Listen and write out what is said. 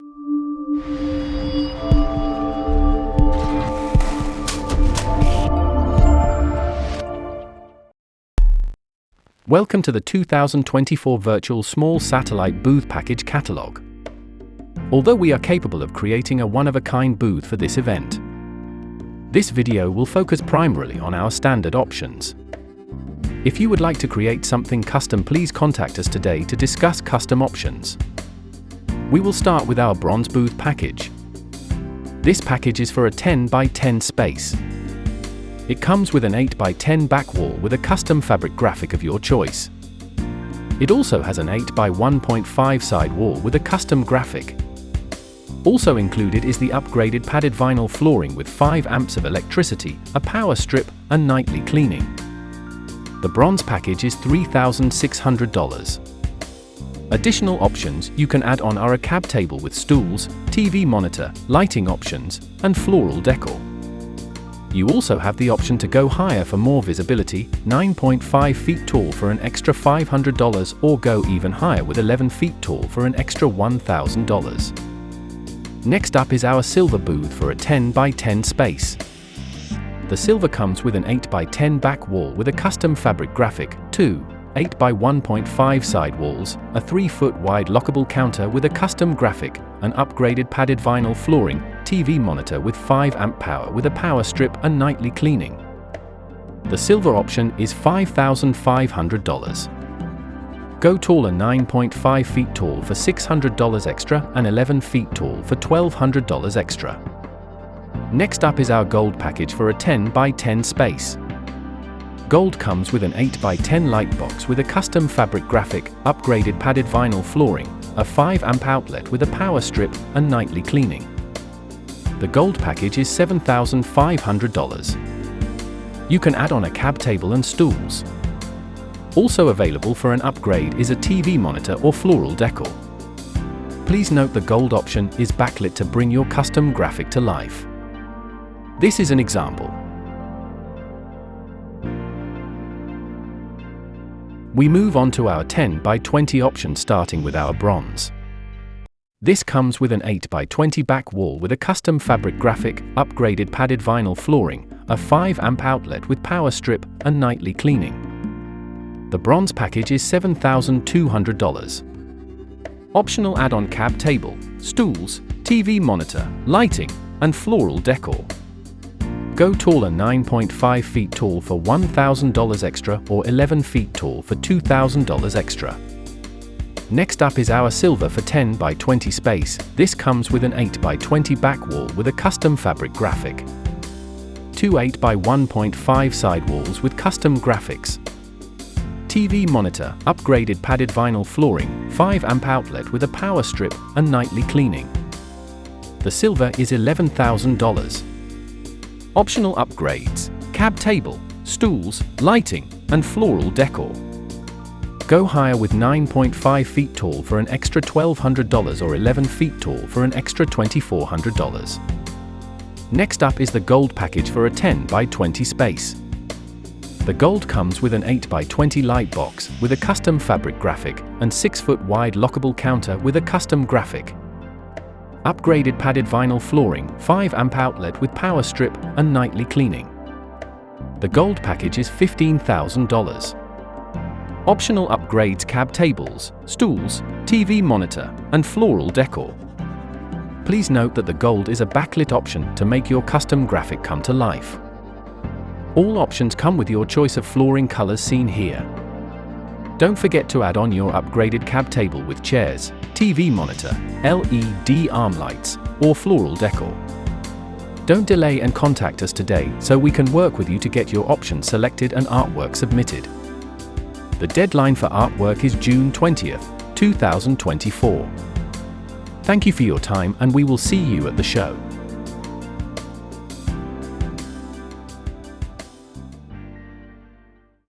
Welcome to the 2024 Virtual Small Satellite Booth Package Catalog. Although we are capable of creating a one-of-a-kind booth for this event, this video will focus primarily on our standard options. If you would like to create something custom, please contact us today to discuss custom options. We will start with our bronze booth package. This package is for a 10 by 10 space. It comes with an 8 by 10 back wall with a custom fabric graphic of your choice. It also has an 8 by 1.5 side wall with a custom graphic. Also included is the upgraded padded vinyl flooring with 5 amps of electricity, a power strip, and nightly cleaning. The bronze package is $3,600. Additional options you can add on are a cab table with stools, TV monitor, lighting options, and floral decor. You also have the option to go higher for more visibility, 9.5 feet tall for an extra $500, or go even higher with 11 feet tall for an extra $1,000. Next up is our silver booth for a 10 by 10 space. The silver comes with an 8 by 10 back wall with a custom fabric graphic, 2 8 by 1.5 side walls, a 3-foot wide lockable counter with a custom graphic, an upgraded padded vinyl flooring, TV monitor with 5 amp power with a power strip and nightly cleaning. The silver option is $5,500. Go taller, 9.5 feet tall for $600 extra and 11 feet tall for $1,200 extra. Next up is our gold package for a 10 by 10 space. Gold comes with an 8 by 10 light box with a custom fabric graphic, upgraded padded vinyl flooring, a 5 amp outlet with a power strip, and nightly cleaning. The gold package is $7,500. You can add on a cab table and stools. Also available for an upgrade is a TV monitor or floral decor. Please note the gold option is backlit to bring your custom graphic to life. This is an example. We move on to our 10 by 20 option, starting with our bronze. This comes with an 8 by 20 back wall with a custom fabric graphic, upgraded padded vinyl flooring, a 5 amp outlet with power strip, and nightly cleaning. The bronze package is $7,200. Optional add-on cab table, stools, TV monitor, lighting, and floral decor. Go taller, 9.5 feet tall for $1,000 extra, or 11 feet tall for $2,000 extra. Next up is our silver for 10 by 20 space. This comes with an 8 by 20 back wall with a custom fabric graphic. 2 8 by 1.5 side walls with custom graphics. TV monitor, upgraded padded vinyl flooring, 5 amp outlet with a power strip, and nightly cleaning. The silver is $11,000. Optional upgrades: cab table, stools, lighting, and floral decor. Go higher with 9.5 feet tall for an extra $1,200, or 11 feet tall for an extra $2,400. Next up is the gold package for a 10 by 20 space. The gold comes with an 8 by 20 light box with a custom fabric graphic and 6-foot wide lockable counter with a custom graphic. Upgraded padded vinyl flooring, 5 amp outlet with power strip, and nightly cleaning. The gold package is $15,000. Optional upgrades: cab tables, stools, TV monitor, and floral decor. Please note that the gold is a backlit option to make your custom graphic come to life. All options come with your choice of flooring colors seen here. Don't forget to add on your upgraded cab table with chairs, TV monitor, LED arm lights, or floral decor. Don't delay and contact us today so we can work with you to get your option selected and artwork submitted. The deadline for artwork is June 20th, 2024. Thank you for your time, and we will see you at the show.